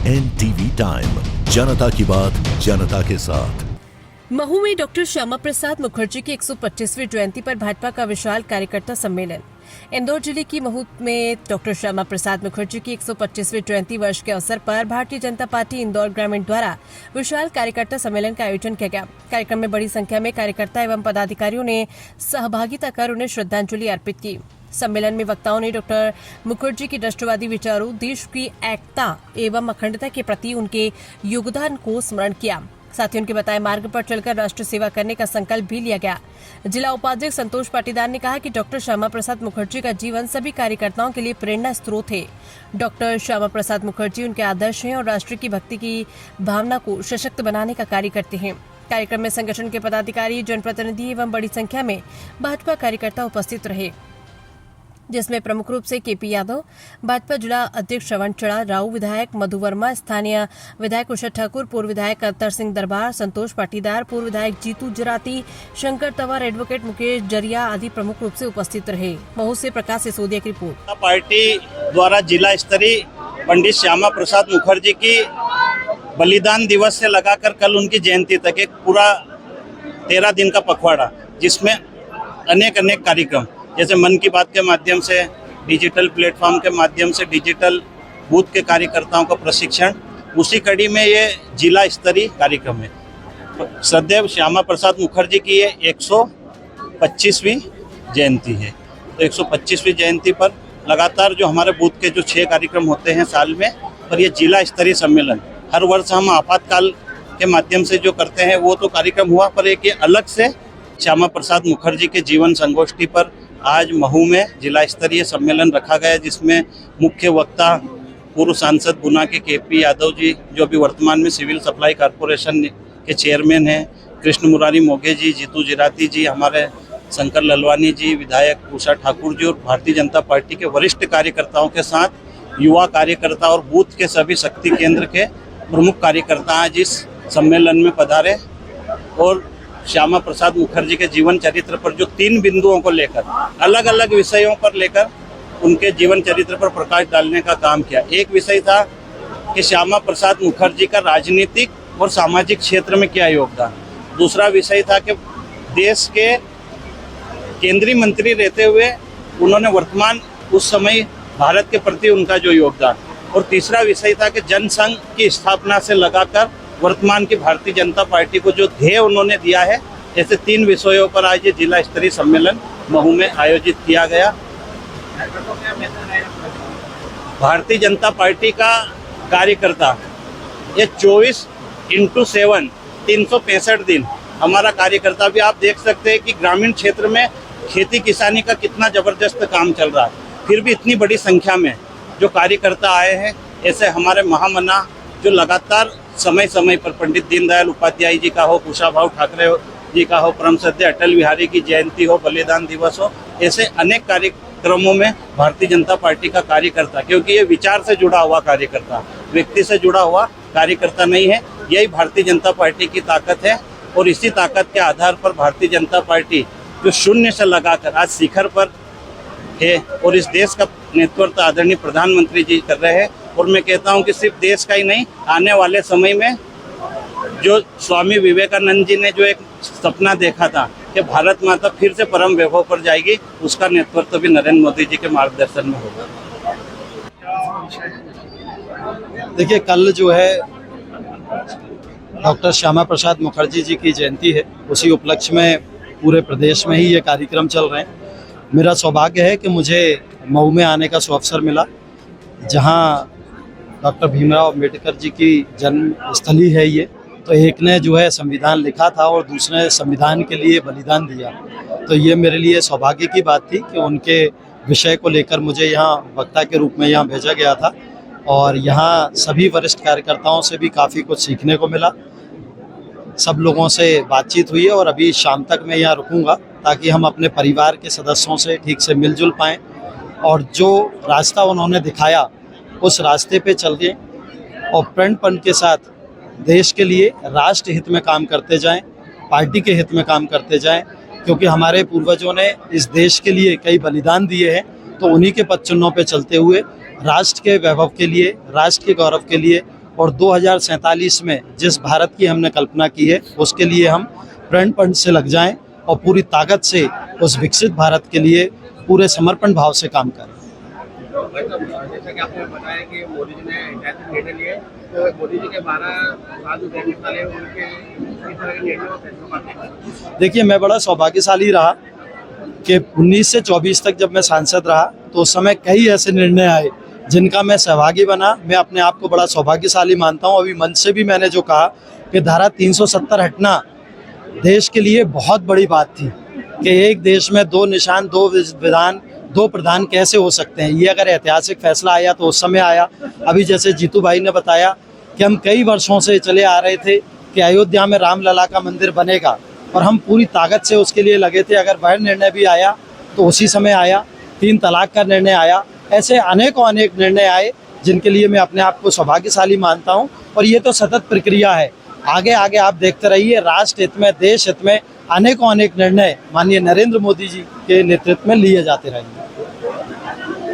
NTV time, जनता की बात जनता के साथ। महू में डॉक्टर श्यामा प्रसाद मुखर्जी की 125वीं जयंती पर भाजपा का विशाल कार्यकर्ता सम्मेलन। इंदौर जिले की महू में डॉक्टर श्यामा प्रसाद मुखर्जी की 125वीं जयंती वर्ष के अवसर पर भारतीय जनता पार्टी इंदौर ग्रामीण द्वारा विशाल कार्यकर्ता सम्मेलन का आयोजन किया गया। कार्यक्रम में बड़ी संख्या में कार्यकर्ता एवं पदाधिकारियों ने सहभागिता कर उन्हें श्रद्धांजलि अर्पित की। सम्मेलन में वक्ताओं ने डॉक्टर मुखर्जी की राष्ट्रवादी विचारों, देश की एकता एवं अखंडता के प्रति उनके योगदान को स्मरण किया। साथ ही उनके बताए मार्ग पर चलकर राष्ट्र सेवा करने का संकल्प भी लिया गया। जिला उपाध्यक्ष संतोष पाटीदार ने कहा कि डॉक्टर श्यामा प्रसाद मुखर्जी का जीवन सभी कार्यकर्ताओं के लिए प्रेरणा स्रोत है। डॉक्टर श्यामा प्रसाद मुखर्जी उनके आदर्श हैं और राष्ट्र की भक्ति की भावना को सशक्त बनाने का कार्य करते हैं। कार्यक्रम में संगठन के पदाधिकारी, जनप्रतिनिधि एवं बड़ी संख्या में भाजपा कार्यकर्ता उपस्थित रहे, जिसमें प्रमुख रूप से केपी यादव, भाजपा जिला अध्यक्ष श्रवण चढ़ा, राव विधायक मधु वर्मा, स्थानीय विधायक कुशल ठाकुर, पूर्व विधायक अतर सिंह दरबार, संतोष पाटीदार, पूर्व विधायक जीतू जराती, शंकर तंवर, एडवोकेट मुकेश जरिया आदि प्रमुख रूप से उपस्थित रहे। महू से प्रकाश सिसोदिया की रिपोर्ट। पार्टी द्वारा जिला स्तरीय पंडित श्यामा प्रसाद मुखर्जी की बलिदान दिवस से लगाकर कल उनकी जयंती तक एक पूरा 13 दिन का पखवाड़ा, जिसमें अनेक कार्यक्रम जैसे मन की बात के माध्यम से, डिजिटल प्लेटफॉर्म के माध्यम से डिजिटल बूथ के कार्यकर्ताओं का प्रशिक्षण, उसी कड़ी में ये जिला स्तरीय कार्यक्रम है। सदैव श्यामा प्रसाद मुखर्जी की ये 125वीं जयंती है। तो 125वीं जयंती पर लगातार जो हमारे बूथ के जो 6 कार्यक्रम होते हैं साल में, पर ये जिला स्तरीय सम्मेलन हर वर्ष हम आपातकाल के माध्यम से जो करते हैं वो तो कार्यक्रम हुआ, पर एक ये अलग से श्यामा प्रसाद मुखर्जी के जीवन संगोष्ठी पर आज महू में जिला स्तरीय सम्मेलन रखा गया, जिसमें मुख्य वक्ता पूर्व सांसद गुना के केपी यादव जी, जो अभी वर्तमान में सिविल सप्लाई कॉरपोरेशन के चेयरमैन हैं, कृष्ण मुरारी मोघे जी, जीतू जिराती जी, हमारे शंकर ललवानी जी, विधायक उषा ठाकुर जी और भारतीय जनता पार्टी के वरिष्ठ कार्यकर्ताओं के साथ युवा कार्यकर्ता और बूथ के सभी शक्ति केंद्र के प्रमुख कार्यकर्ता आज इस सम्मेलन में पधारे और श्यामा प्रसाद मुखर्जी के जीवन चरित्र पर जो 3 बिंदुओं को लेकर अलग अलग विषयों पर लेकर उनके जीवन चरित्र पर प्रकाश डालने का काम किया। एक विषय था कि श्यामा प्रसाद मुखर्जी का राजनीतिक और सामाजिक क्षेत्र में क्या योगदान। दूसरा विषय था कि देश के केंद्रीय मंत्री रहते हुए उन्होंने वर्तमान उस समय भारत के प्रति उनका जो योगदान, और तीसरा विषय था कि जनसंघ की स्थापना से लगाकर वर्तमान की भारतीय जनता पार्टी को जो ध्येय उन्होंने दिया है। ऐसे 3 विषयों पर आज ये जिला स्तरीय सम्मेलन महू में आयोजित किया गया। भारतीय जनता पार्टी का कार्यकर्ता ये 24x7 365 दिन हमारा कार्यकर्ता भी, आप देख सकते हैं कि ग्रामीण क्षेत्र में खेती किसानी का कितना जबरदस्त काम चल रहा है, फिर भी इतनी बड़ी संख्या में जो कार्यकर्ता आए हैं। ऐसे हमारे महामना जो लगातार समय समय पर पंडित दीनदयाल उपाध्याय जी का हो, कुशाभाऊ ठाकरे जी का हो, परम श्रद्धेय अटल बिहारी की जयंती हो, बलिदान दिवस हो, ऐसे अनेक कार्यक्रमों में भारतीय जनता पार्टी का कार्यकर्ता, क्योंकि ये विचार से जुड़ा हुआ कार्यकर्ता, व्यक्ति से जुड़ा हुआ कार्यकर्ता नहीं है, यही भारतीय जनता पार्टी की ताकत है। और इसी ताकत के आधार पर भारतीय जनता पार्टी जो शून्य से लगाकर आज शिखर पर है और इस देश का नेतृत्व आदरणीय प्रधानमंत्री जी कर रहे हैं। और मैं कहता हूं कि सिर्फ देश का ही नहीं, आने वाले समय में जो स्वामी विवेकानंद जी ने जो एक सपना देखा था कि भारत माता फिर से परम वैभव पर जाएगी, उसका नेतृत्व भी नरेंद्र मोदी जी के मार्गदर्शन में होगा। देखिए, कल जो है डॉक्टर श्यामा प्रसाद मुखर्जी जी की जयंती है, उसी उपलक्ष्य में पूरे प्रदेश में ही ये कार्यक्रम चल रहे हैं। मेरा सौभाग्य है कि मुझे महू में आने का सुअवसर मिला, जहां डॉक्टर भीमराव अम्बेडकर जी की जन्म स्थली है ये। तो एक ने जो है संविधान लिखा था और दूसरे ने संविधान के लिए बलिदान दिया। तो ये मेरे लिए सौभाग्य की बात थी कि उनके विषय को लेकर मुझे यहाँ वक्ता के रूप में यहाँ भेजा गया था, और यहाँ सभी वरिष्ठ कार्यकर्ताओं से भी काफ़ी कुछ सीखने को मिला। सब लोगों से बातचीत हुई है और अभी शाम तक मैं यहाँ रुकूंगा ताकि हम अपने परिवार के सदस्यों से ठीक से मिलजुल पाएँ, और जो रास्ता उन्होंने दिखाया उस रास्ते पे चल के और प्रणपण के साथ देश के लिए, राष्ट्र हित में काम करते जाएं, पार्टी के हित में काम करते जाएं, क्योंकि हमारे पूर्वजों ने इस देश के लिए कई बलिदान दिए हैं। तो उन्हीं के पद चिन्हों पे चलते हुए राष्ट्र के वैभव के लिए, राष्ट्र के गौरव के लिए और 2047 में जिस भारत की हमने कल्पना की है उसके लिए हम प्रण से लग जाएं और पूरी ताकत से उस विकसित भारत के लिए पूरे समर्पण भाव से काम करें। जैसा कि आपने बताया कि मोदी जी ने ऐतिहासिक निर्णय लिए, तो मोदी जी के 12 साल जो रहने वाले हैं उनके किस तरह के निर्णय और फैसलों का? देखिए, मैं बड़ा सौभाग्यशाली रहा कि 19 से 24 तक जब मैं सांसद रहा तो उस समय कई ऐसे निर्णय आए जिनका मैं सहभागी बना। मैं अपने आप को बड़ा सौभाग्यशाली मानता हूँ। अभी मंच से भी मैंने जो कहा कि धारा 370 हटना देश के लिए बहुत बड़ी बात थी कि एक देश में 2 निशान, 2 विधान, 2 प्रधान कैसे हो सकते हैं। ये अगर ऐतिहासिक फैसला आया तो उस समय आया। अभी जैसे जीतू भाई ने बताया कि हम कई वर्षों से चले आ रहे थे कि अयोध्या में रामलला का मंदिर बनेगा और हम पूरी ताकत से उसके लिए लगे थे। अगर वह निर्णय भी आया तो उसी समय आया। 3 तलाक का निर्णय आया। ऐसे अनेकों अनेक निर्णय आए जिनके लिए मैं अपने आप को सौभाग्यशाली मानता हूं। और ये तो सतत प्रक्रिया है। आगे आगे आप देखते रहिए, राष्ट्र हित में, देश हित में अनेकों अनेक निर्णय माननीय नरेंद्र मोदी जी के नेतृत्व में लिए जाते रहेंगे।